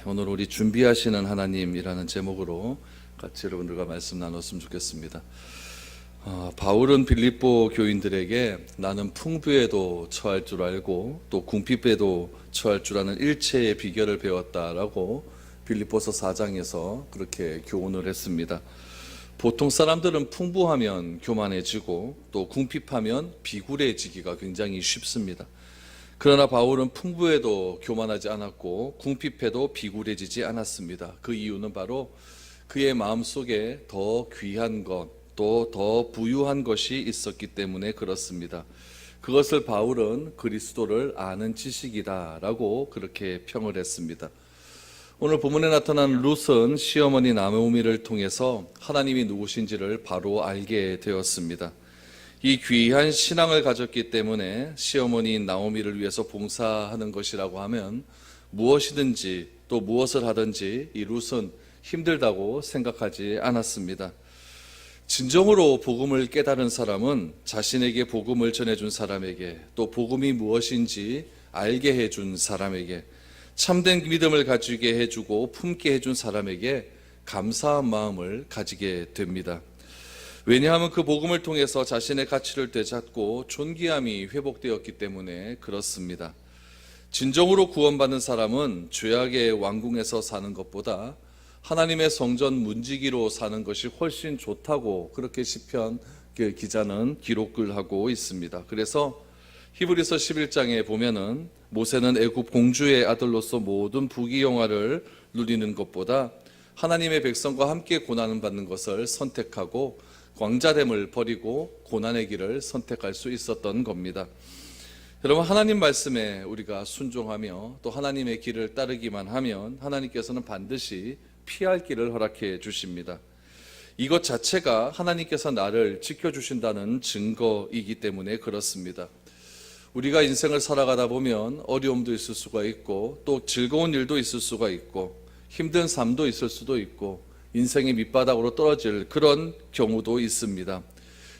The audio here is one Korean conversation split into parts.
오늘 우리 준비하시는 하나님이라는 제목으로 같이 여러분들과 말씀 나눴으면 좋겠습니다. 바울은 빌립보 교인들에게 나는 풍부에도 처할 줄 알고 또 궁핍에도 처할 줄 아는 일체의 비결을 배웠다라고 빌립보서 4장에서 그렇게 교훈을 했습니다. 보통 사람들은 풍부하면 교만해지고 또 궁핍하면 비굴해지기가 굉장히 쉽습니다. 그러나 바울은 풍부해도 교만하지 않았고 궁핍해도 비굴해지지 않았습니다. 그 이유는 바로 그의 마음속에 더 귀한 것, 또 더 부유한 것이 있었기 때문에 그렇습니다. 그것을 바울은 그리스도를 아는 지식이다라고 그렇게 평을 했습니다. 오늘 본문에 나타난 룻은 시어머니 나오미를 통해서 하나님이 누구신지를 바로 알게 되었습니다. 이 귀한 신앙을 가졌기 때문에 시어머니인 나오미를 위해서 봉사하는 것이라고 하면 무엇이든지 또 무엇을 하든지 이 룻은 힘들다고 생각하지 않았습니다. 진정으로 복음을 깨달은 사람은 자신에게 복음을 전해준 사람에게 또 복음이 무엇인지 알게 해준 사람에게 참된 믿음을 가지게 해주고 품게 해준 사람에게 감사한 마음을 가지게 됩니다. 왜냐하면 그 복음을 통해서 자신의 가치를 되찾고 존귀함이 회복되었기 때문에 그렇습니다. 진정으로 구원받는 사람은 죄악의 왕궁에서 사는 것보다 하나님의 성전 문지기로 사는 것이 훨씬 좋다고 그렇게 시편 기자는 기록을 하고 있습니다. 그래서 히브리서 11장에 보면은 모세는 애굽 공주의 아들로서 모든 부귀영화를 누리는 것보다 하나님의 백성과 함께 고난을 받는 것을 선택하고 광자됨을 버리고 고난의 길을 선택할 수 있었던 겁니다. 여러분, 하나님 말씀에 우리가 순종하며 또 하나님의 길을 따르기만 하면 하나님께서는 반드시 피할 길을 허락해 주십니다. 이것 자체가 하나님께서 나를 지켜주신다는 증거이기 때문에 그렇습니다. 우리가 인생을 살아가다 보면 어려움도 있을 수가 있고 또 즐거운 일도 있을 수가 있고 힘든 삶도 있을 수도 있고 인생의 밑바닥으로 떨어질 그런 경우도 있습니다.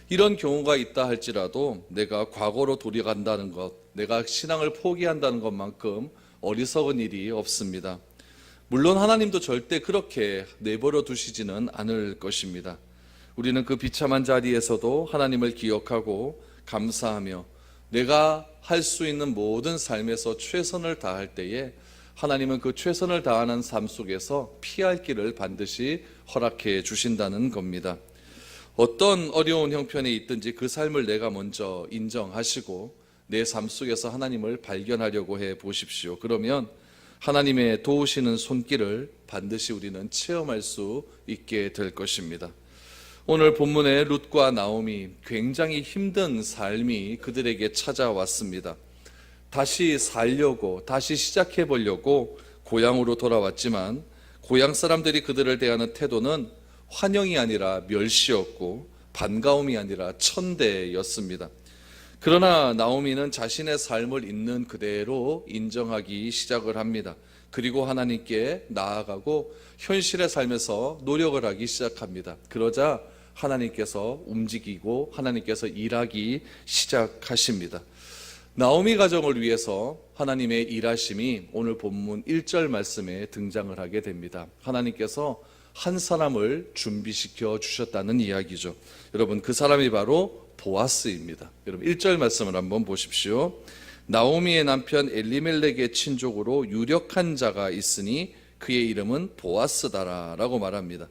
이런 경우가 있다 할지라도 내가 과거로 돌아간다는 것, 내가 신앙을 포기한다는 것만큼 어리석은 일이 없습니다. 물론 하나님도 절대 그렇게 내버려 두시지는 않을 것입니다. 우리는 그 비참한 자리에서도 하나님을 기억하고 감사하며 내가 할 수 있는 모든 삶에서 최선을 다할 때에 하나님은 그 최선을 다하는 삶 속에서 피할 길을 반드시 허락해 주신다는 겁니다. 어떤 어려운 형편에 있든지 그 삶을 내가 먼저 인정하시고 내 삶 속에서 하나님을 발견하려고 해 보십시오. 그러면 하나님의 도우시는 손길을 반드시 우리는 체험할 수 있게 될 것입니다. 오늘 본문에 룻과 나오미 굉장히 힘든 삶이 그들에게 찾아왔습니다. 다시 살려고, 다시 시작해 보려고 고향으로 돌아왔지만 고향 사람들이 그들을 대하는 태도는 환영이 아니라 멸시였고 반가움이 아니라 천대였습니다. 그러나 나오미는 자신의 삶을 있는 그대로 인정하기 시작을 합니다. 그리고 하나님께 나아가고 현실의 삶에서 노력을 하기 시작합니다. 그러자 하나님께서 움직이고 하나님께서 일하기 시작하십니다. 나오미 가정을 위해서 하나님의 일하심이 오늘 본문 1절 말씀에 등장을 하게 됩니다. 하나님께서 한 사람을 준비시켜 주셨다는 이야기죠. 여러분, 그 사람이 바로 보아스입니다. 여러분 1절 말씀을 한번 보십시오. 나오미의 남편 엘리멜렉의 친족으로 유력한 자가 있으니 그의 이름은 보아스다라고 말합니다.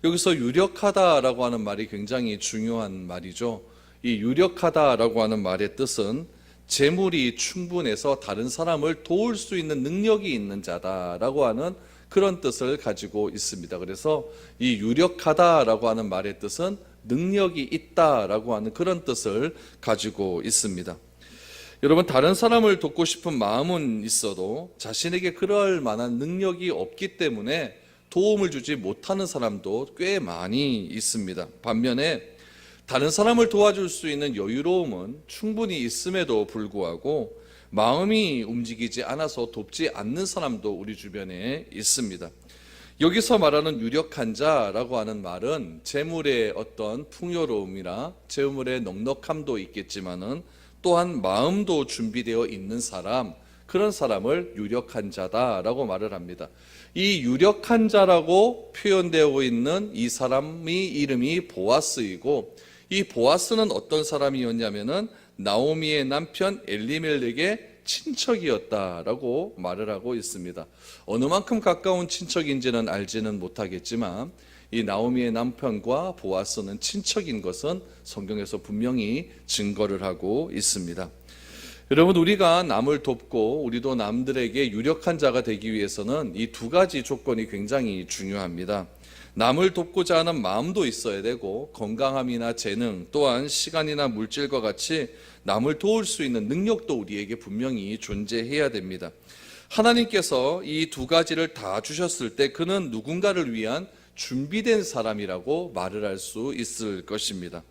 여기서 유력하다라고 하는 말이 굉장히 중요한 말이죠. 이 유력하다라고 하는 말의 뜻은 재물이 충분해서 다른 사람을 도울 수 있는 능력이 있는 자다라고 하는 그런 뜻을 가지고 있습니다. 그래서 이 유력하다라고 하는 말의 뜻은 능력이 있다라고 하는 그런 뜻을 가지고 있습니다. 여러분, 다른 사람을 돕고 싶은 마음은 있어도 자신에게 그럴 만한 능력이 없기 때문에 도움을 주지 못하는 사람도 꽤 많이 있습니다. 반면에 다른 사람을 도와줄 수 있는 여유로움은 충분히 있음에도 불구하고 마음이 움직이지 않아서 돕지 않는 사람도 우리 주변에 있습니다. 여기서 말하는 유력한 자라고 하는 말은 재물의 어떤 풍요로움이나 재물의 넉넉함도 있겠지만은 또한 마음도 준비되어 있는 사람, 그런 사람을 유력한 자다라고 말을 합니다. 이 유력한 자라고 표현되고 있는 이 사람의 이름이 보아스이고, 이 보아스는 어떤 사람이었냐면은 나오미의 남편 엘리멜렉의 친척이었다라고 말을 하고 있습니다. 어느 만큼 가까운 친척인지는 알지는 못하겠지만 이 나오미의 남편과 보아스는 친척인 것은 성경에서 분명히 증거를 하고 있습니다. 여러분, 우리가 남을 돕고 우리도 남들에게 유력한 자가 되기 위해서는 이 두 가지 조건이 굉장히 중요합니다. 남을 돕고자 하는 마음도 있어야 되고, 건강함이나 재능, 또한 시간이나 물질과 같이 남을 도울 수 있는 능력도 우리에게 분명히 존재해야 됩니다. 하나님께서 이 두 가지를 다 주셨을 때 그는 누군가를 위한 준비된 사람이라고 말을 할 수 있을 것입니다.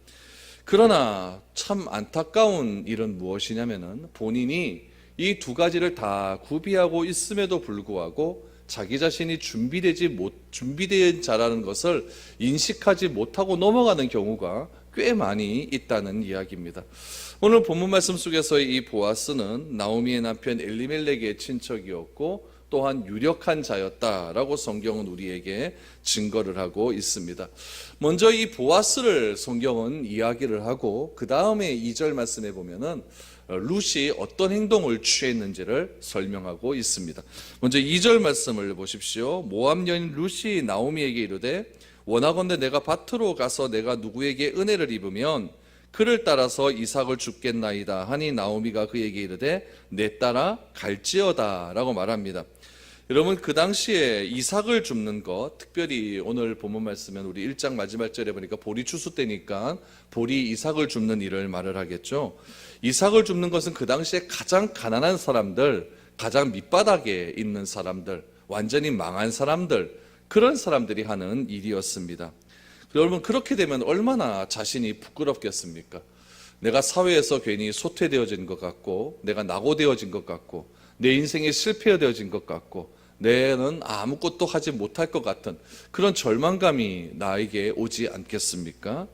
그러나 참 안타까운 일은 무엇이냐면은 본인이 이 두 가지를 다 구비하고 있음에도 불구하고 자기 자신이 준비된 자라는 것을 인식하지 못하고 넘어가는 경우가 꽤 많이 있다는 이야기입니다. 오늘 본문 말씀 속에서의 이 보아스는 나오미의 남편 엘리멜렉의 친척이었고 또한 유력한 자였다라고 성경은 우리에게 증거를 하고 있습니다. 먼저 이 보아스를 성경은 이야기를 하고 그 다음에 2절 말씀에 보면은 룻이 어떤 행동을 취했는지를 설명하고 있습니다. 먼저 2절 말씀을 보십시오. 모압 여인 룻이 나오미에게 이르되 원하건대 내가 밭으로 가서 내가 누구에게 은혜를 입으면 그를 따라서 이삭을 줍겠나이다 하니 나오미가 그에게 이르되 내 따라 갈지어다 라고 말합니다. 여러분, 그 당시에 이삭을 줍는 것, 특별히 오늘 본문 말씀은 우리 1장 마지막 절에 보니까 보리 추수 때니까 보리 이삭을 줍는 일을 말을 하겠죠. 이삭을 줍는 것은 그 당시에 가장 가난한 사람들, 가장 밑바닥에 있는 사람들, 완전히 망한 사람들, 그런 사람들이 하는 일이었습니다. 여러분, 그렇게 되면 얼마나 자신이 부끄럽겠습니까? 내가 사회에서 괜히 소퇴되어진 것 같고, 내가 낙오되어진 것 같고, 내 인생이 실패되어진 것 같고, 내는 아무것도 하지 못할 것 같은 그런 절망감이 나에게 오지 않겠습니까?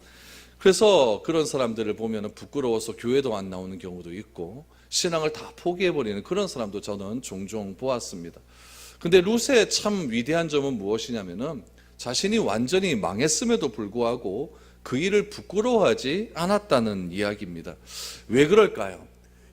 그래서 그런 사람들을 보면 부끄러워서 교회도 안 나오는 경우도 있고 신앙을 다 포기해버리는 그런 사람도 저는 종종 보았습니다. 근데 룻의 참 위대한 점은 무엇이냐면은 자신이 완전히 망했음에도 불구하고 그 일을 부끄러워하지 않았다는 이야기입니다. 왜 그럴까요?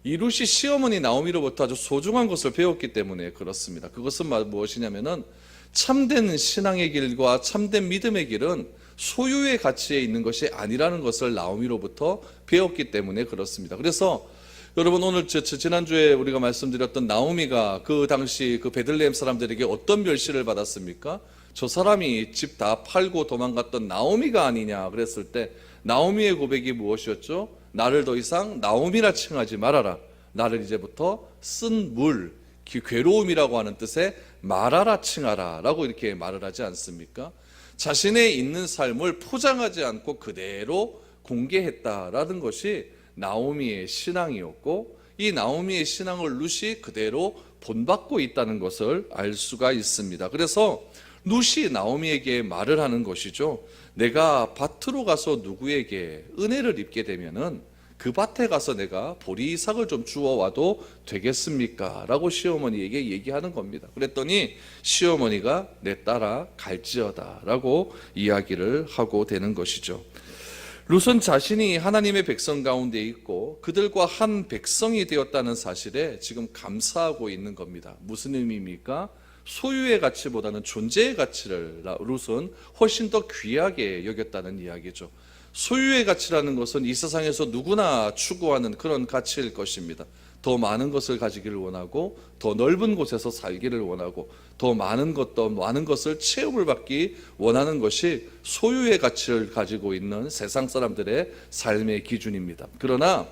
이 룻이 시어머니 나오미로부터 아주 소중한 것을 배웠기 때문에 그렇습니다. 그것은 무엇이냐면은 참된 신앙의 길과 참된 믿음의 길은 소유의 가치에 있는 것이 아니라는 것을 나오미로부터 배웠기 때문에 그렇습니다. 그래서 여러분, 오늘 지난주에 우리가 말씀드렸던 나오미가 그 당시 그 베들레헴 사람들에게 어떤 멸시를 받았습니까? 저 사람이 집 다 팔고 도망갔던 나오미가 아니냐 그랬을 때 나오미의 고백이 무엇이었죠? 나를 더 이상 나오미라 칭하지 말아라. 나를 이제부터 쓴 물, 괴로움이라고 하는 뜻의 마라라 칭하라 라고 이렇게 말을 하지 않습니까? 자신의 있는 삶을 포장하지 않고 그대로 공개했다라는 것이 나오미의 신앙이었고, 이 나오미의 신앙을 룻이 그대로 본받고 있다는 것을 알 수가 있습니다. 그래서 룻이 나오미에게 말을 하는 것이죠. 내가 밭으로 가서 누구에게 은혜를 입게 되면은 그 밭에 가서 내가 보리 이삭을 좀 주워와도 되겠습니까? 라고 시어머니에게 얘기하는 겁니다. 그랬더니 시어머니가 내 따라 갈지어다 라고 이야기를 하고 되는 것이죠. 룻은 자신이 하나님의 백성 가운데 있고 그들과 한 백성이 되었다는 사실에 지금 감사하고 있는 겁니다. 무슨 의미입니까? 소유의 가치보다는 존재의 가치를 룻은 훨씬 더 귀하게 여겼다는 이야기죠. 소유의 가치라는 것은 이 세상에서 누구나 추구하는 그런 가치일 것입니다. 더 많은 것을 가지기를 원하고 더 넓은 곳에서 살기를 원하고 더 많은 것을 체험을 받기 원하는 것이 소유의 가치를 가지고 있는 세상 사람들의 삶의 기준입니다. 그러나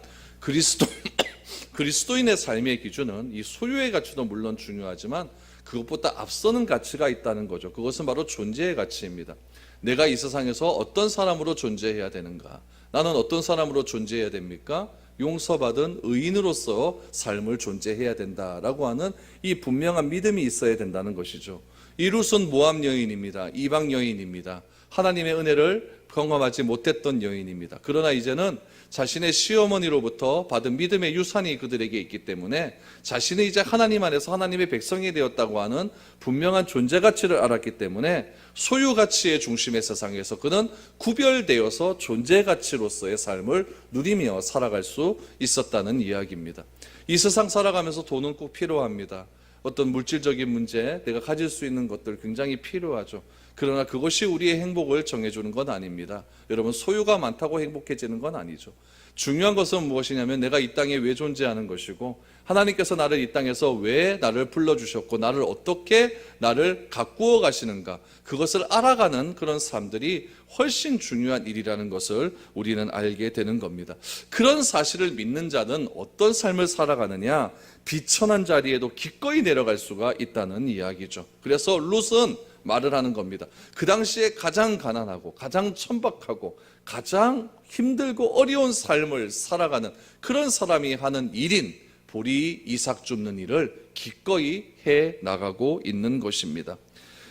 그리스도인의 삶의 기준은 이 소유의 가치도 물론 중요하지만 그것보다 앞서는 가치가 있다는 거죠. 그것은 바로 존재의 가치입니다. 내가 이 세상에서 어떤 사람으로 존재해야 되는가? 나는 어떤 사람으로 존재해야 됩니까? 용서받은 의인으로서 삶을 존재해야 된다라고 하는 이 분명한 믿음이 있어야 된다는 것이죠. 이 룻은 모압 여인입니다. 이방 여인입니다. 하나님의 은혜를 경험하지 못했던 여인입니다. 그러나 이제는 자신의 시어머니로부터 받은 믿음의 유산이 그들에게 있기 때문에 자신이 이제 하나님 안에서 하나님의 백성이 되었다고 하는 분명한 존재 가치를 알았기 때문에 소유 가치의 중심의 세상에서 그는 구별되어서 존재 가치로서의 삶을 누리며 살아갈 수 있었다는 이야기입니다. 이 세상 살아가면서 돈은 꼭 필요합니다. 어떤 물질적인 문제, 내가 가질 수 있는 것들 굉장히 필요하죠. 그러나 그것이 우리의 행복을 정해주는 건 아닙니다. 여러분, 소유가 많다고 행복해지는 건 아니죠. 중요한 것은 무엇이냐면 내가 이 땅에 왜 존재하는 것이고 하나님께서 나를 이 땅에서 왜 나를 불러주셨고 나를 어떻게 나를 가꾸어 가시는가, 그것을 알아가는 그런 삶들이 훨씬 중요한 일이라는 것을 우리는 알게 되는 겁니다. 그런 사실을 믿는 자는 어떤 삶을 살아가느냐, 비천한 자리에도 기꺼이 내려갈 수가 있다는 이야기죠. 그래서 룻은 말을 하는 겁니다. 그 당시에 가장 가난하고 가장 천박하고 가장 힘들고 어려운 삶을 살아가는 그런 사람이 하는 일인 보리 이삭 줍는 일을 기꺼이 해 나가고 있는 것입니다.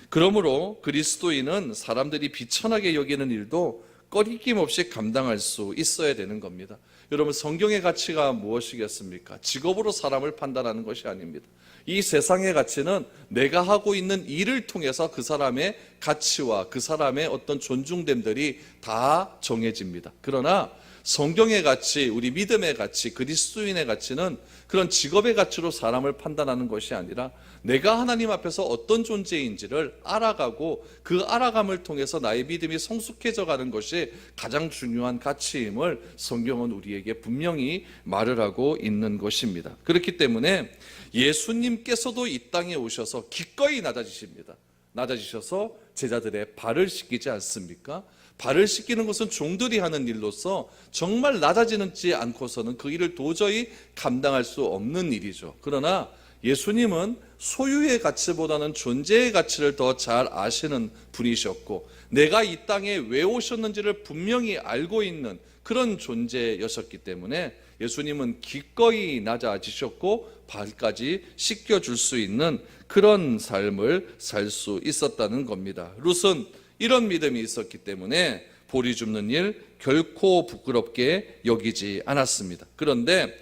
그러므로 그리스도인은 사람들이 비천하게 여기는 일도 꺼리낌 없이 감당할 수 있어야 되는 겁니다. 여러분, 성경의 가치가 무엇이겠습니까? 직업으로 사람을 판단하는 것이 아닙니다. 이 세상의 가치는 내가 하고 있는 일을 통해서 그 사람의 가치와 그 사람의 어떤 존중됨들이 다 정해집니다. 그러나 성경의 가치, 우리 믿음의 가치, 그리스도인의 가치는 그런 직업의 가치로 사람을 판단하는 것이 아니라 내가 하나님 앞에서 어떤 존재인지를 알아가고 그 알아감을 통해서 나의 믿음이 성숙해져 가는 것이 가장 중요한 가치임을 성경은 우리에게 분명히 말을 하고 있는 것입니다. 그렇기 때문에 예수님께서도 이 땅에 오셔서 기꺼이 낮아지십니다. 낮아지셔서 제자들의 발을 씻기지 않습니까? 발을 씻기는 것은 종들이 하는 일로서 정말 낮아지지 않고서는 그 일을 도저히 감당할 수 없는 일이죠. 그러나 예수님은 소유의 가치보다는 존재의 가치를 더 잘 아시는 분이셨고 내가 이 땅에 왜 오셨는지를 분명히 알고 있는 그런 존재였었기 때문에 예수님은 기꺼이 낮아지셨고 발까지 씻겨줄 수 있는 그런 삶을 살 수 있었다는 겁니다. 룻은 이런 믿음이 있었기 때문에 보리 줍는 일 결코 부끄럽게 여기지 않았습니다. 그런데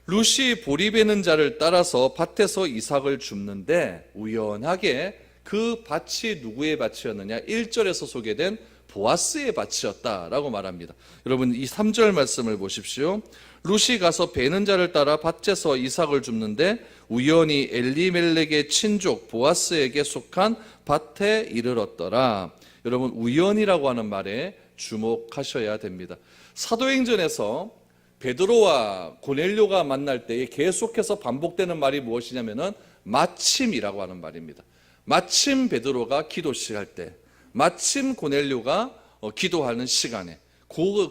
룻이 보리 베는 자를 따라서 밭에서 이삭을 줍는데 우연하게 그 밭이 누구의 밭이었느냐, 1절에서 소개된 보아스의 밭이었다라고 말합니다. 여러분, 이 3절 말씀을 보십시오. 룻이 가서 베는 자를 따라 밭에서 이삭을 줍는데 우연히 엘리멜렉의 친족 보아스에게 속한 밭에 이르렀더라. 여러분, 우연이라고 하는 말에 주목하셔야 됩니다. 사도행전에서 베드로와 고넬료가 만날 때에 계속해서 반복되는 말이 무엇이냐면은 마침이라고 하는 말입니다. 마침 베드로가 기도 시작할 때, 마침 고넬료가 기도하는 시간에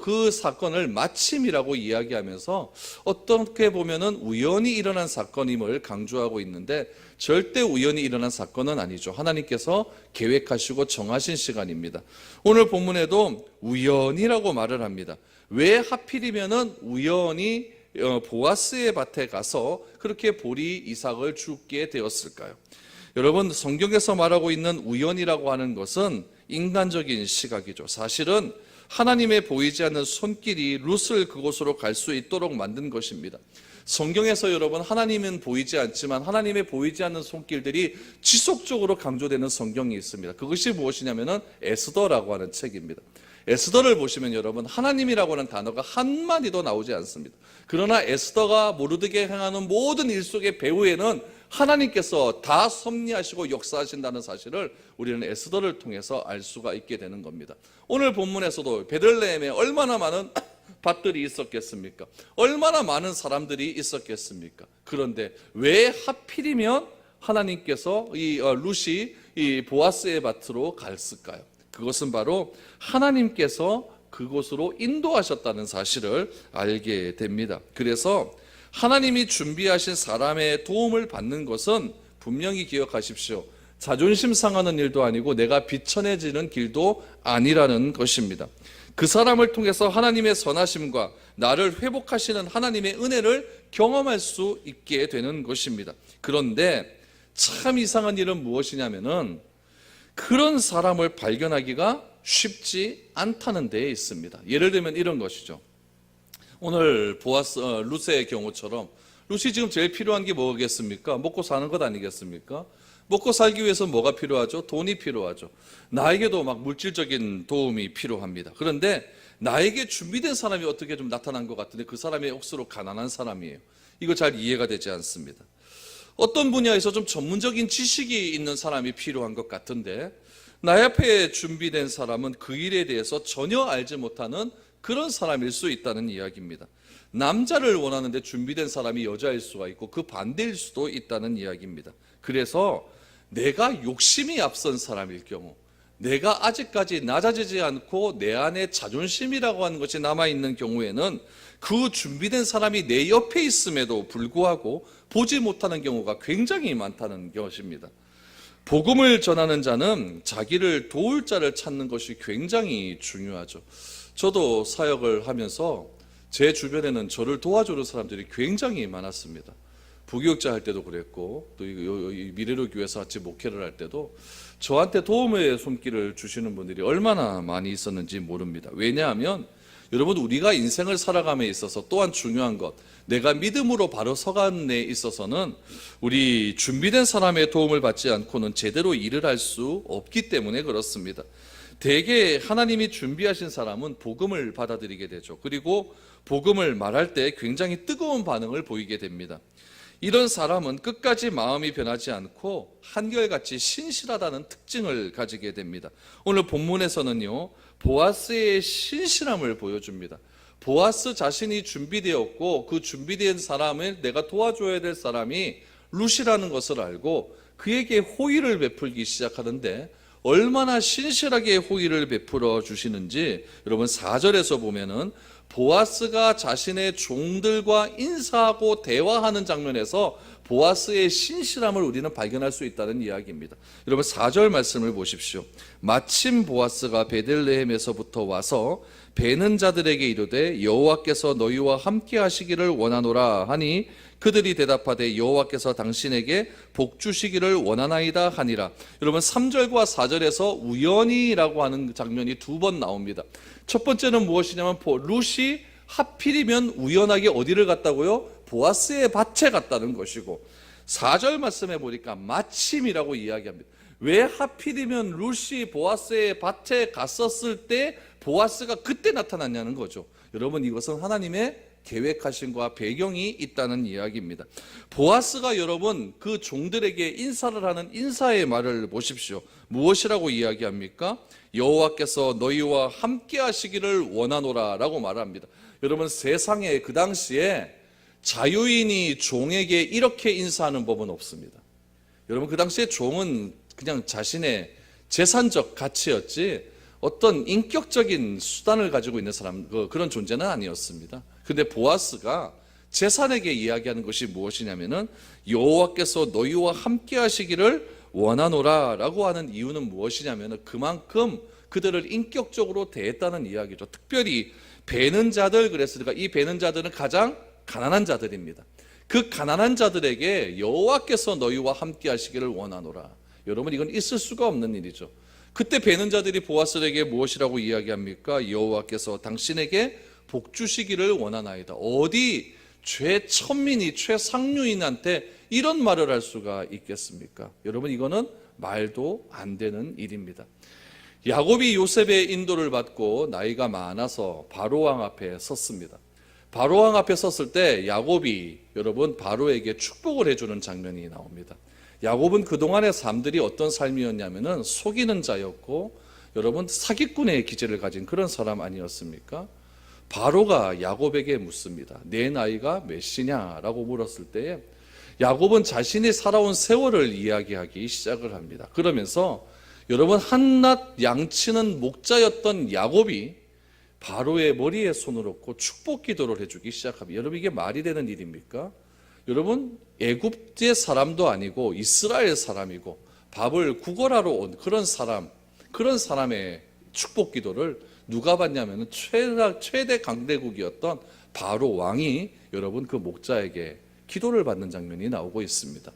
그 사건을 마침이라고 이야기하면서 어떻게 보면은 우연히 일어난 사건임을 강조하고 있는데 절대 우연히 일어난 사건은 아니죠. 하나님께서 계획하시고 정하신 시간입니다. 오늘 본문에도 우연이라고 말을 합니다. 왜 하필이면은 우연히 보아스의 밭에 가서 그렇게 보리 이삭을 줍게 되었을까요? 여러분, 성경에서 말하고 있는 우연이라고 하는 것은 인간적인 시각이죠. 사실은 하나님의 보이지 않는 손길이 룻을 그곳으로 갈 수 있도록 만든 것입니다. 성경에서 여러분, 하나님은 보이지 않지만 하나님의 보이지 않는 손길들이 지속적으로 강조되는 성경이 있습니다. 그것이 무엇이냐면은 에스더라고 하는 책입니다. 에스더를 보시면 여러분, 하나님이라고 하는 단어가 한마디도 나오지 않습니다. 그러나 에스더가 모르드게 행하는 모든 일 속의 배후에는 하나님께서 다 섭리하시고 역사하신다는 사실을 우리는 에스더를 통해서 알 수가 있게 되는 겁니다. 오늘 본문에서도 베들레헴에 얼마나 많은 밭들이 있었겠습니까? 얼마나 많은 사람들이 있었겠습니까? 그런데 왜 하필이면 하나님께서 이 룻이 이 보아스의 밭으로 갔을까요? 그것은 바로 하나님께서 그곳으로 인도하셨다는 사실을 알게 됩니다. 그래서 하나님이 준비하신 사람의 도움을 받는 것은 분명히 기억하십시오. 자존심 상하는 일도 아니고 내가 비천해지는 길도 아니라는 것입니다. 그 사람을 통해서 하나님의 선하심과 나를 회복하시는 하나님의 은혜를 경험할 수 있게 되는 것입니다. 그런데 참 이상한 일은 무엇이냐면은 그런 사람을 발견하기가 쉽지 않다는 데에 있습니다. 예를 들면 이런 것이죠. 오늘 룻의 경우처럼 룻이 지금 제일 필요한 게 뭐겠습니까? 먹고 사는 것 아니겠습니까? 먹고 살기 위해서 뭐가 필요하죠? 돈이 필요하죠. 나에게도 막 물질적인 도움이 필요합니다. 그런데 나에게 준비된 사람이 어떻게 좀 나타난 것 같은데 그 사람이 억수로 가난한 사람이에요. 이거 잘 이해가 되지 않습니다. 어떤 분야에서 좀 전문적인 지식이 있는 사람이 필요한 것 같은데 나 앞에 준비된 사람은 그 일에 대해서 전혀 알지 못하는 그런 사람일 수 있다는 이야기입니다. 남자를 원하는데 준비된 사람이 여자일 수가 있고 그 반대일 수도 있다는 이야기입니다. 그래서 내가 욕심이 앞선 사람일 경우, 내가 아직까지 낮아지지 않고 내 안에 자존심이라고 하는 것이 남아있는 경우에는 그 준비된 사람이 내 옆에 있음에도 불구하고 보지 못하는 경우가 굉장히 많다는 것입니다. 복음을 전하는 자는 자기를 도울 자를 찾는 것이 굉장히 중요하죠. 저도 사역을 하면서 제 주변에는 저를 도와주는 사람들이 굉장히 많았습니다. 부교육자 할 때도 그랬고 또 미래로 교회에서 같이 목회를 할 때도 저한테 도움의 손길을 주시는 분들이 얼마나 많이 있었는지 모릅니다. 왜냐하면 여러분 우리가 인생을 살아감에 있어서 또한 중요한 것, 내가 믿음으로 바로 서간 데 있어서는 우리 준비된 사람의 도움을 받지 않고는 제대로 일을 할 수 없기 때문에 그렇습니다. 대개 하나님이 준비하신 사람은 복음을 받아들이게 되죠. 그리고 복음을 말할 때 굉장히 뜨거운 반응을 보이게 됩니다. 이런 사람은 끝까지 마음이 변하지 않고 한결같이 신실하다는 특징을 가지게 됩니다. 오늘 본문에서는요, 보아스의 신실함을 보여줍니다. 보아스 자신이 준비되었고 그 준비된 사람을 내가 도와줘야 될 사람이 룻이라는 것을 알고 그에게 호의를 베풀기 시작하는데 얼마나 신실하게 호의를 베풀어 주시는지 여러분 4절에서 보면은 보아스가 자신의 종들과 인사하고 대화하는 장면에서 보아스의 신실함을 우리는 발견할 수 있다는 이야기입니다. 여러분 4절 말씀을 보십시오. 마침 보아스가 베들레헴에서부터 와서 베는 자들에게 이르되 여호와께서 너희와 함께 하시기를 원하노라 하니 그들이 대답하되 여호와께서 당신에게 복 주시기를 원하나이다 하니라. 여러분 3절과 4절에서 우연히라고 하는 장면이 두 번 나옵니다. 첫 번째는 무엇이냐면 룻이 하필이면 우연하게 어디를 갔다고요? 보아스의 밭에 갔다는 것이고 4절 말씀에 보니까 마침이라고 이야기합니다. 왜 하필이면 룻이 보아스의 밭에 갔었을 때 보아스가 그때 나타났냐는 거죠. 여러분 이것은 하나님의 계획하신 것과 배경이 있다는 이야기입니다. 보아스가 여러분 그 종들에게 인사를 하는 인사의 말을 보십시오. 무엇이라고 이야기합니까? 여호와께서 너희와 함께 하시기를 원하노라 라고 말합니다. 여러분 세상에 그 당시에 자유인이 종에게 이렇게 인사하는 법은 없습니다. 여러분 그 당시에 종은 그냥 자신의 재산적 가치였지 어떤 인격적인 수단을 가지고 있는 사람 그런 존재는 아니었습니다. 근데 보아스가 재산에게 이야기하는 것이 무엇이냐면은 여호와께서 너희와 함께 하시기를 원하노라 라고 하는 이유는 무엇이냐면은 그만큼 그들을 인격적으로 대했다는 이야기죠. 특별히 베는 자들 그랬으니까 이 베는 자들은 가장 가난한 자들입니다. 그 가난한 자들에게 여호와께서 너희와 함께 하시기를 원하노라. 여러분 이건 있을 수가 없는 일이죠. 그때 베는 자들이 보아스에게 무엇이라고 이야기합니까? 여호와께서 당신에게 복 주시기를 원하나이다. 어디 최천민이 최상류인한테 이런 말을 할 수가 있겠습니까? 여러분 이거는 말도 안 되는 일입니다. 야곱이 요셉의 인도를 받고 나이가 많아서 바로왕 앞에 섰습니다. 바로왕 앞에 섰을 때 야곱이 여러분 바로에게 축복을 해주는 장면이 나옵니다. 야곱은 그동안의 삶들이 어떤 삶이었냐면은 속이는 자였고 여러분 사기꾼의 기질을 가진 그런 사람 아니었습니까? 바로가 야곱에게 묻습니다. 내 나이가 몇이냐라고 물었을 때에 야곱은 자신이 살아온 세월을 이야기하기 시작을 합니다. 그러면서 여러분 한낱 양치는 목자였던 야곱이 바로의 머리에 손을 얹고 축복 기도를 해주기 시작합니다. 여러분 이게 말이 되는 일입니까? 여러분 애굽의 사람도 아니고 이스라엘 사람이고 밥을 구걸하러 온 그런 사람의 축복 기도를 누가 받냐면 최대 강대국이었던 바로 왕이 여러분 그 목자에게 기도를 받는 장면이 나오고 있습니다.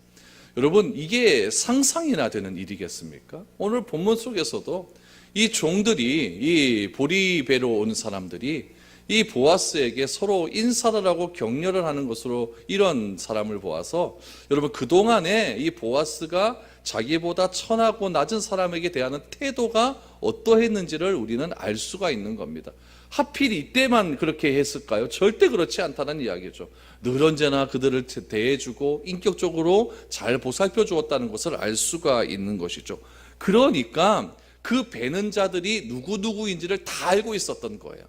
여러분 이게 상상이나 되는 일이겠습니까? 오늘 본문 속에서도 이 종들이, 이 보리배로 온 사람들이 이 보아스에게 서로 인사를 하고 격려를 하는 것으로 이런 사람을 보아서, 여러분 그동안에 이 보아스가 자기보다 천하고 낮은 사람에게 대하는 태도가 어떠했는지를 우리는 알 수가 있는 겁니다. 하필 이때만 그렇게 했을까요? 절대 그렇지 않다는 이야기죠. 늘 언제나 그들을 대해주고 인격적으로 잘 보살펴 주었다는 것을 알 수가 있는 것이죠. 그러니까 그 배는 자들이 누구누구인지를 다 알고 있었던 거예요.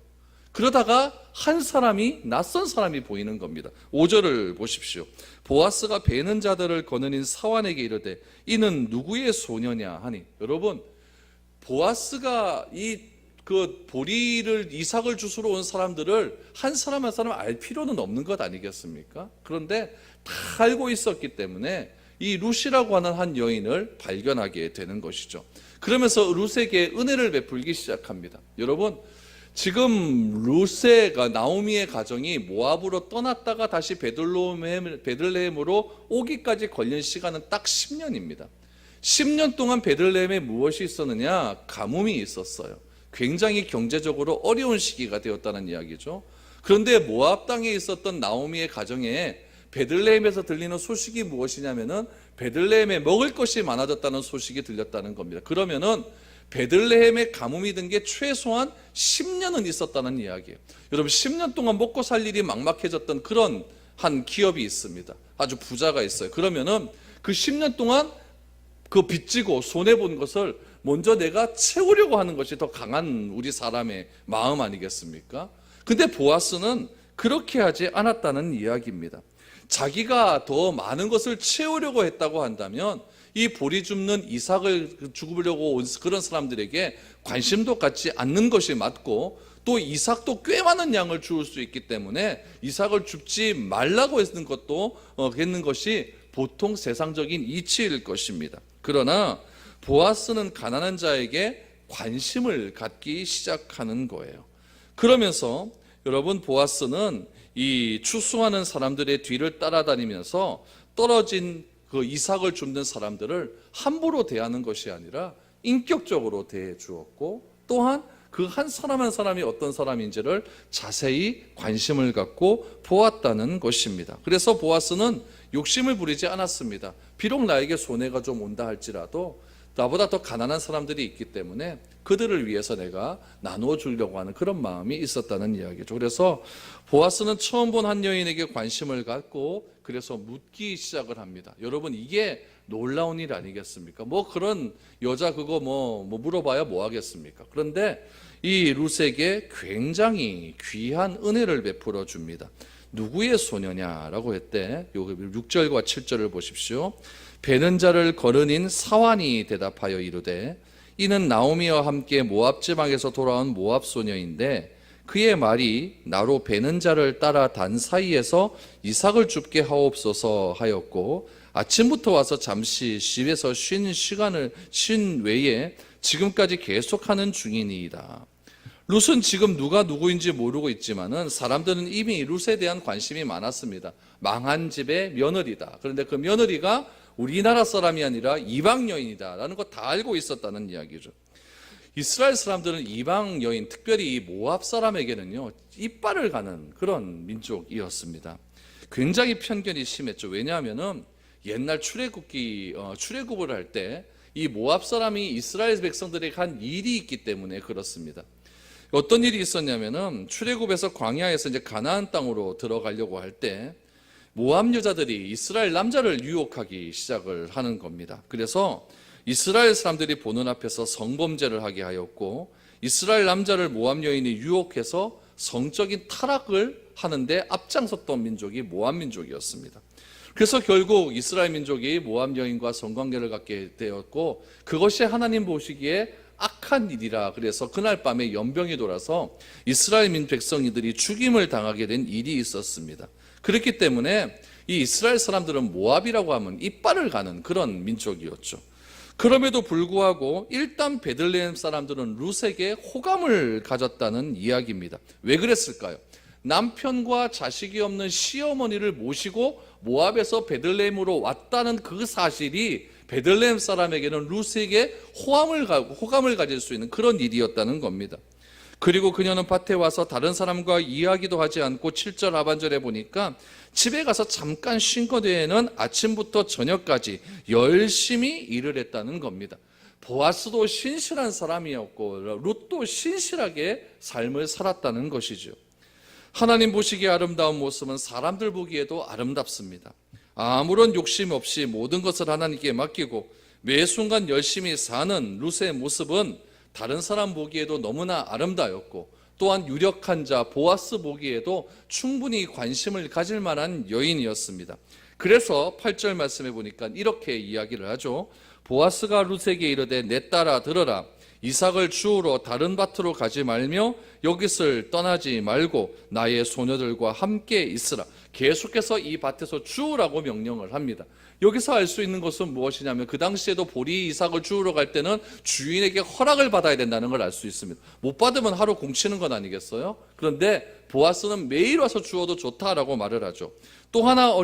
그러다가 한 사람이, 낯선 사람이 보이는 겁니다. 5절을 보십시오. 보아스가 배는 자들을 거느린 사환에게 이르되 이는 누구의 소녀냐 하니, 여러분 보아스가 그 보리를, 이삭을 주스러 온 사람들을 한 사람 한 사람 알 필요는 없는 것 아니겠습니까? 그런데 다 알고 있었기 때문에 이 룻이라고 하는 한 여인을 발견하게 되는 것이죠. 그러면서 룻에게 은혜를 베풀기 시작합니다. 여러분 지금 룻의, 나오미의 가정이 모압으로 떠났다가 다시 베들레헴으로 오기까지 걸린 시간은 딱 10년입니다. 10년 동안 베들레헴에 무엇이 있었느냐? 가뭄이 있었어요. 굉장히 경제적으로 어려운 시기가 되었다는 이야기죠. 그런데 모압 땅에 있었던 나오미의 가정에 베들레헴에서 들리는 소식이 무엇이냐면은 베들레헴에 먹을 것이 많아졌다는 소식이 들렸다는 겁니다. 그러면은 베들레헴에 가뭄이 든 게 최소한 10년은 있었다는 이야기예요. 여러분 10년 동안 먹고 살 일이 막막해졌던 그런 한 기업이 있습니다. 아주 부자가 있어요. 그러면은 그 10년 동안 그 빚지고 손해본 것을 먼저 내가 채우려고 하는 것이 더 강한 우리 사람의 마음 아니겠습니까? 근데 보아스는 그렇게 하지 않았다는 이야기입니다. 자기가 더 많은 것을 채우려고 했다고 한다면 이 보리 줍는 이삭을 죽으려고 온 그런 사람들에게 관심도 갖지 않는 것이 맞고, 또 이삭도 꽤 많은 양을 주울 수 있기 때문에 이삭을 줍지 말라고 했는 것이 보통 세상적인 이치일 것입니다. 그러나 보아스는 가난한 자에게 관심을 갖기 시작하는 거예요. 그러면서 여러분 보아스는 이 추수하는 사람들의 뒤를 따라다니면서 떨어진 그 이삭을 줍는 사람들을 함부로 대하는 것이 아니라 인격적으로 대해 주었고, 또한 그 한 사람 한 사람이 어떤 사람인지를 자세히 관심을 갖고 보았다는 것입니다. 그래서 보아스는 욕심을 부리지 않았습니다. 비록 나에게 손해가 좀 온다 할지라도 나보다 더 가난한 사람들이 있기 때문에 그들을 위해서 내가 나누어 주려고 하는 그런 마음이 있었다는 이야기죠. 그래서 보아스는 처음 본 한 여인에게 관심을 갖고 그래서 묻기 시작을 합니다. 여러분 이게 놀라운 일 아니겠습니까? 뭐 그런 여자 그거 뭐 물어봐야 뭐 하겠습니까? 그런데 이 룻에게 굉장히 귀한 은혜를 베풀어 줍니다. 누구의 소녀냐라고 했대. 여기 6절과 7절을 보십시오. 배는 자를 거느린 사환이 대답하여 이르되 이는 나오미와 함께 모압 지방에서 돌아온 모압 소녀인데 그의 말이 나로 배는 자를 따라 단 사이에서 이삭을 줍게 하옵소서 하였고 아침부터 와서 잠시 집에서 쉰 외에 지금까지 계속하는 중이니이다. 룻은 지금 누가 누구인지 모르고 있지만은 사람들은 이미 룻에 대한 관심이 많았습니다. 망한 집의 며느리다. 그런데 그 며느리가 우리나라 사람이 아니라 이방 여인이다라는 거 다 알고 있었다는 이야기죠. 이스라엘 사람들은 이방 여인, 특별히 이 모압 사람에게는요 이빨을 가는 그런 민족이었습니다. 굉장히 편견이 심했죠. 왜냐하면은 옛날 출애굽을 할 때 이 모압 사람이 이스라엘 백성들에게 한 일이 있기 때문에 그렇습니다. 어떤 일이 있었냐면은 출애굽에서 광야에서 이제 가나안 땅으로 들어가려고 할 때 모압 여자들이 이스라엘 남자를 유혹하기 시작을 하는 겁니다. 그래서 이스라엘 사람들이 보는 앞에서 성범죄를 하게 하였고 이스라엘 남자를 모압 여인이 유혹해서 성적인 타락을 하는데 앞장섰던 민족이 모압 민족이었습니다. 그래서 결국 이스라엘 민족이 모압 여인과 성관계를 갖게 되었고 그것이 하나님 보시기에 악한 일이라 그래서 그날 밤에 연병이 돌아서 이스라엘 백성이들이 죽임을 당하게 된 일이 있었습니다. 그렇기 때문에 이 이스라엘 사람들은 모압이라고 하면 이빨을 가는 그런 민족이었죠. 그럼에도 불구하고 일단 베들레헴 사람들은 룻에게 호감을 가졌다는 이야기입니다. 왜 그랬을까요? 남편과 자식이 없는 시어머니를 모시고 모압에서 베들레헴으로 왔다는 그 사실이 베들레헴 사람에게는 룻에게 호감을 가질 수 있는 그런 일이었다는 겁니다. 그리고 그녀는 밭에 와서 다른 사람과 이야기도 하지 않고 7절 하반절에 보니까 집에 가서 잠깐 쉰 것 외에는 아침부터 저녁까지 열심히 일을 했다는 겁니다. 보아스도 신실한 사람이었고 룻도 신실하게 삶을 살았다는 것이죠. 하나님 보시기에 아름다운 모습은 사람들 보기에도 아름답습니다. 아무런 욕심 없이 모든 것을 하나님께 맡기고 매 순간 열심히 사는 룻의 모습은 다른 사람 보기에도 너무나 아름다웠고 또한 유력한 자 보아스 보기에도 충분히 관심을 가질 만한 여인이었습니다. 그래서 8절 말씀해 보니까 이렇게 이야기를 하죠. 보아스가 룻에게 이르되 내 딸아 들어라. 이삭을 주우러 다른 밭으로 가지 말며 여기를 떠나지 말고 나의 소녀들과 함께 있으라. 계속해서 이 밭에서 주우라고 명령을 합니다. 여기서 알 수 있는 것은 무엇이냐면 그 당시에도 보리 이삭을 주우러 갈 때는 주인에게 허락을 받아야 된다는 걸 알 수 있습니다. 못 받으면 하루 공치는 건 아니겠어요? 그런데 보아스는 매일 와서 주워도 좋다라고 말을 하죠. 또 하나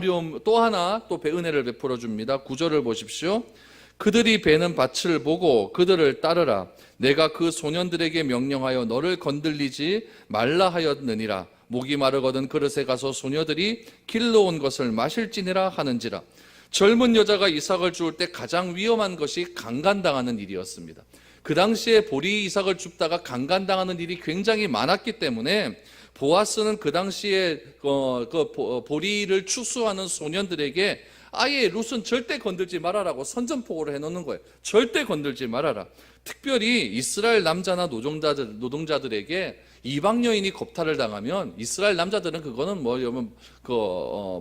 은혜를 베풀어 줍니다. 9절을 보십시오. 그들이 베는 밭을 보고 그들을 따르라. 내가 그 소년들에게 명령하여 너를 건들리지 말라 하였느니라. 목이 마르거든 그릇에 가서 소녀들이 길러온 것을 마실지니라 하는지라. 젊은 여자가 이삭을 주울 때 가장 위험한 것이 강간당하는 일이었습니다. 그 당시에 보리 이삭을 줍다가 강간당하는 일이 굉장히 많았기 때문에 보아스는 그 당시에 보리를 추수하는 소년들에게 아예 룻은 절대 건들지 말아라고 선전포고를 해놓는 거예요. 절대 건들지 말아라. 특별히 이스라엘 남자나 노동자들에게 이방 여인이 겁탈을 당하면 이스라엘 남자들은 그거는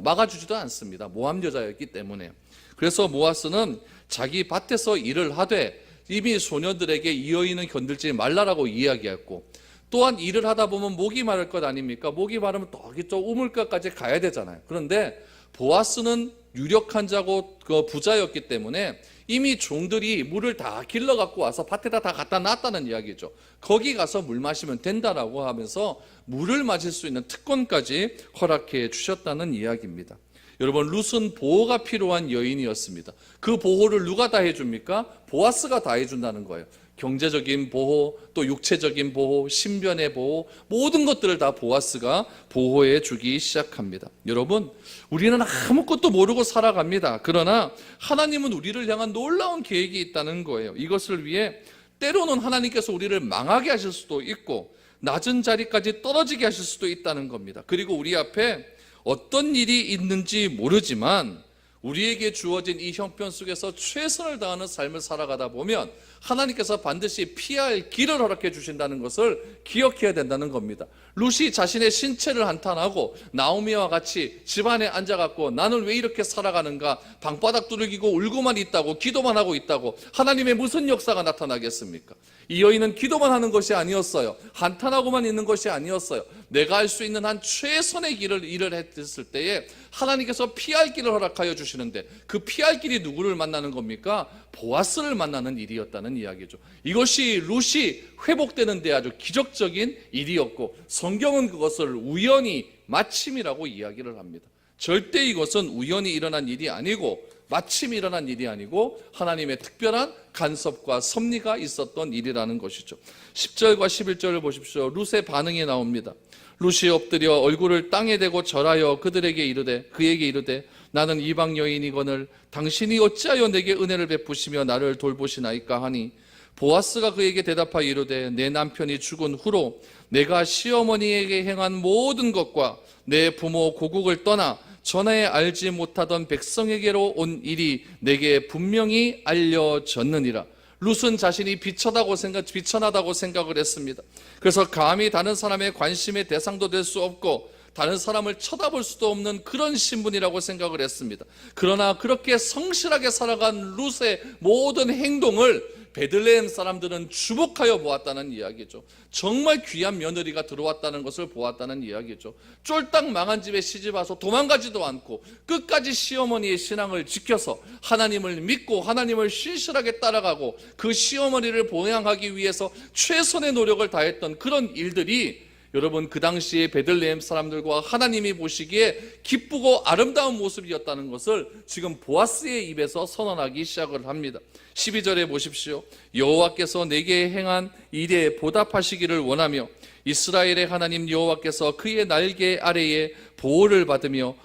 막아주지도 않습니다. 모함 여자였기 때문에. 그래서 보아스는 자기 밭에서 일을 하되 이미 소녀들에게 이 여인은 건들지 말라라고 이야기했고, 또한 일을 하다 보면 목이 마를 것 아닙니까? 목이 마르면 또 우물가까지 가야 되잖아요. 그런데 보아스는 유력한 자고 부자였기 때문에 이미 종들이 물을 다 길러 갖고 와서 밭에다 다 갖다 놨다는 이야기죠. 거기 가서 물 마시면 된다라고 하면서 물을 마실 수 있는 특권까지 허락해 주셨다는 이야기입니다. 여러분, 룻은 보호가 필요한 여인이었습니다. 그 보호를 누가 다 해줍니까? 보아스가 다 해준다는 거예요. 경제적인 보호, 또 육체적인 보호, 신변의 보호, 모든 것들을 다 보아스가 보호해 주기 시작합니다. 여러분, 우리는 아무것도 모르고 살아갑니다. 그러나 하나님은 우리를 향한 놀라운 계획이 있다는 거예요. 이것을 위해 때로는 하나님께서 우리를 망하게 하실 수도 있고 낮은 자리까지 떨어지게 하실 수도 있다는 겁니다. 그리고 우리 앞에 어떤 일이 있는지 모르지만 우리에게 주어진 이 형편 속에서 최선을 다하는 삶을 살아가다 보면 하나님께서 반드시 피할 길을 허락해 주신다는 것을 기억해야 된다는 겁니다. 룻이 자신의 신체를 한탄하고 나오미와 같이 집안에 앉아갖고 나는 왜 이렇게 살아가는가, 방바닥 두들기고 울고만 있다고, 기도만 하고 있다고 하나님의 무슨 역사가 나타나겠습니까? 이 여인은 기도만 하는 것이 아니었어요. 한탄하고만 있는 것이 아니었어요. 내가 할 수 있는 한 최선의 일을 했을 때에 하나님께서 피할 길을 허락하여 주시는데 그 피할 길이 누구를 만나는 겁니까? 보아스를 만나는 일이었다는 이야기죠. 이것이 룻이 회복되는 데 아주 기적적인 일이었고 성경은 그것을 우연히 마침이라고 이야기를 합니다. 절대 이것은 우연히 일어난 일이 아니고 마침 일어난 일이 아니고 하나님의 특별한 간섭과 섭리가 있었던 일이라는 것이죠. 10절과 11절을 보십시오. 룻의 반응이 나옵니다. 룻이 엎드려 얼굴을 땅에 대고 절하여 그에게 이르되 나는 이방 여인이거늘 당신이 어찌하여 내게 은혜를 베푸시며 나를 돌보시나이까 하니 보아스가 그에게 대답하여 이르되 내 남편이 죽은 후로 내가 시어머니에게 행한 모든 것과 내 부모 고국을 떠나 전에 알지 못하던 백성에게로 온 일이 내게 분명히 알려졌느니라. 룻은 자신이 비천하다고 생각을 했습니다. 그래서 감히 다른 사람의 관심의 대상도 될 수 없고 다른 사람을 쳐다볼 수도 없는 그런 신분이라고 생각을 했습니다. 그러나 그렇게 성실하게 살아간 룻의 모든 행동을 베들레헴 사람들은 주목하여 보았다는 이야기죠. 정말 귀한 며느리가 들어왔다는 것을 보았다는 이야기죠. 쫄딱 망한 집에 시집와서 도망가지도 않고 끝까지 시어머니의 신앙을 지켜서 하나님을 믿고 하나님을 신실하게 따라가고 그 시어머니를 보양하기 위해서 최선의 노력을 다했던 그런 일들이 여러분, 그 당시에 베들레헴 사람들과 하나님이 보시기에 기쁘고 아름다운 모습이었다는 것을 지금 보아스의 입에서 선언하기 시작을 합니다. 12절에 보십시오. 여호와께서 내게 행한 일에 보답하시기를 원하며 이스라엘의 하나님 여호와께서 그의 날개 아래에 보호를 받으며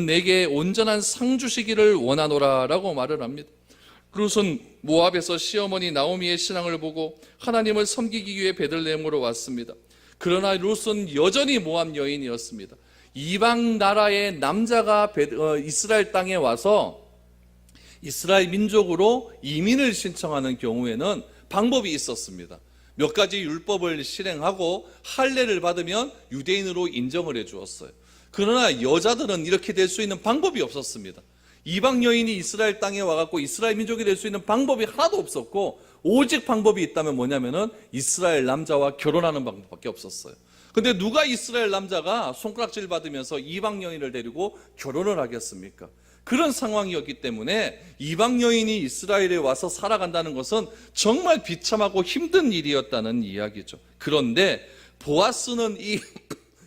내게 온전한 상 주시기를 원하노라 라고 말을 합니다. 룻은 모압에서 시어머니 나오미의 신앙을 보고 하나님을 섬기기 위해 베들레헴으로 왔습니다. 그러나 룻은 여전히 모압 여인이었습니다. 이방 나라의 남자가 이스라엘 땅에 와서 이스라엘 민족으로 이민을 신청하는 경우에는 방법이 있었습니다. 몇 가지 율법을 실행하고 할례를 받으면 유대인으로 인정을 해 주었어요. 그러나 여자들은 이렇게 될 수 있는 방법이 없었습니다. 이방 여인이 이스라엘 땅에 와갖고 이스라엘 민족이 될 수 있는 방법이 하나도 없었고, 오직 방법이 있다면 뭐냐면은 이스라엘 남자와 결혼하는 방법밖에 없었어요. 근데 누가 이스라엘 남자가 손가락질 받으면서 이방 여인을 데리고 결혼을 하겠습니까? 그런 상황이었기 때문에 이방 여인이 이스라엘에 와서 살아간다는 것은 정말 비참하고 힘든 일이었다는 이야기죠. 그런데 보아스는 이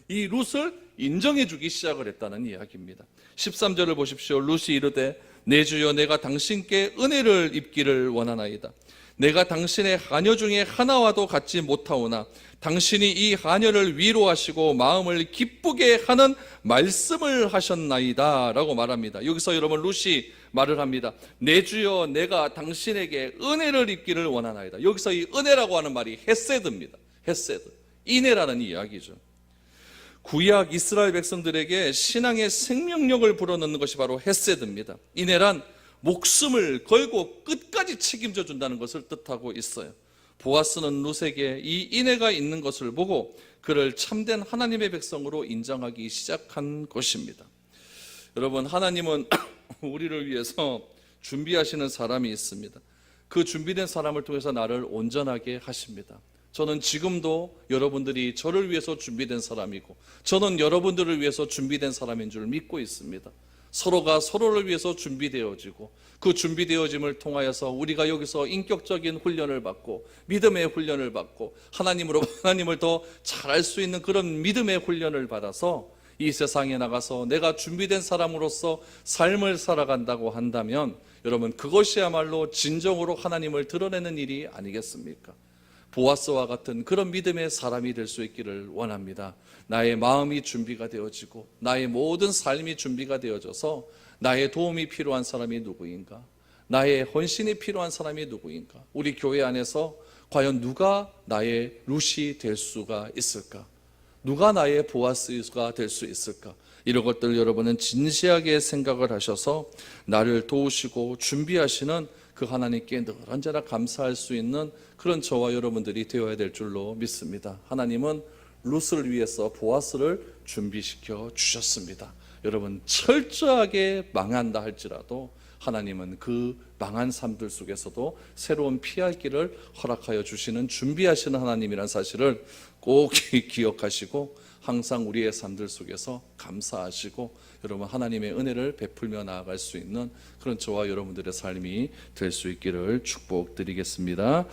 룻을 인정해 주기 시작을 했다는 이야기입니다. 13절을 보십시오. 룻이 이르되 내 주여, 내가 당신께 은혜를 입기를 원하나이다. 내가 당신의 하녀 중에 하나와도 같지 못하오나 당신이 이 하녀를 위로하시고 마음을 기쁘게 하는 말씀을 하셨나이다 라고 말합니다. 여기서 여러분, 룻이 말을 합니다. 내 주여, 내가 당신에게 은혜를 입기를 원하나이다. 여기서 이 은혜라고 하는 말이 헤세드입니다. 헤세드, 인애라는 이야기죠. 구약 이스라엘 백성들에게 신앙의 생명력을 불어넣는 것이 바로 헤세드입니다. 인애란 목숨을 걸고 끝까지 책임져 준다는 것을 뜻하고 있어요. 보아스는 룻에게 이 인애가 있는 것을 보고 그를 참된 하나님의 백성으로 인정하기 시작한 것입니다. 여러분, 하나님은 우리를 위해서 준비하시는 사람이 있습니다. 그 준비된 사람을 통해서 나를 온전하게 하십니다. 저는 지금도 여러분들이 저를 위해서 준비된 사람이고, 저는 여러분들을 위해서 준비된 사람인 줄 믿고 있습니다. 서로가 서로를 위해서 준비되어지고, 그 준비되어짐을 통하여서 우리가 여기서 인격적인 훈련을 받고, 믿음의 훈련을 받고, 하나님을 더 잘할 수 있는 그런 믿음의 훈련을 받아서 이 세상에 나가서 내가 준비된 사람으로서 삶을 살아간다고 한다면, 여러분, 그것이야말로 진정으로 하나님을 드러내는 일이 아니겠습니까? 보아스와 같은 그런 믿음의 사람이 될 수 있기를 원합니다. 나의 마음이 준비가 되어지고 나의 모든 삶이 준비가 되어져서 나의 도움이 필요한 사람이 누구인가? 나의 헌신이 필요한 사람이 누구인가? 우리 교회 안에서 과연 누가 나의 룻이 될 수가 있을까? 누가 나의 보아스가 될 수 있을까? 이런 것들 여러분은 진지하게 생각을 하셔서 나를 도우시고 준비하시는 그 하나님께 늘 언제나 감사할 수 있는 그런 저와 여러분들이 되어야 될 줄로 믿습니다. 하나님은 룻을 위해서 보아스를 준비시켜 주셨습니다. 여러분, 철저하게 망한다 할지라도 하나님은 그 망한 삶들 속에서도 새로운 피할 길을 허락하여 주시는, 준비하시는 하나님이라는 사실을 꼭 기억하시고 항상 우리의 삶들 속에서 감사하시고 여러분, 하나님의 은혜를 베풀며 나아갈 수 있는 그런 저와 여러분들의 삶이 될 수 있기를 축복드리겠습니다.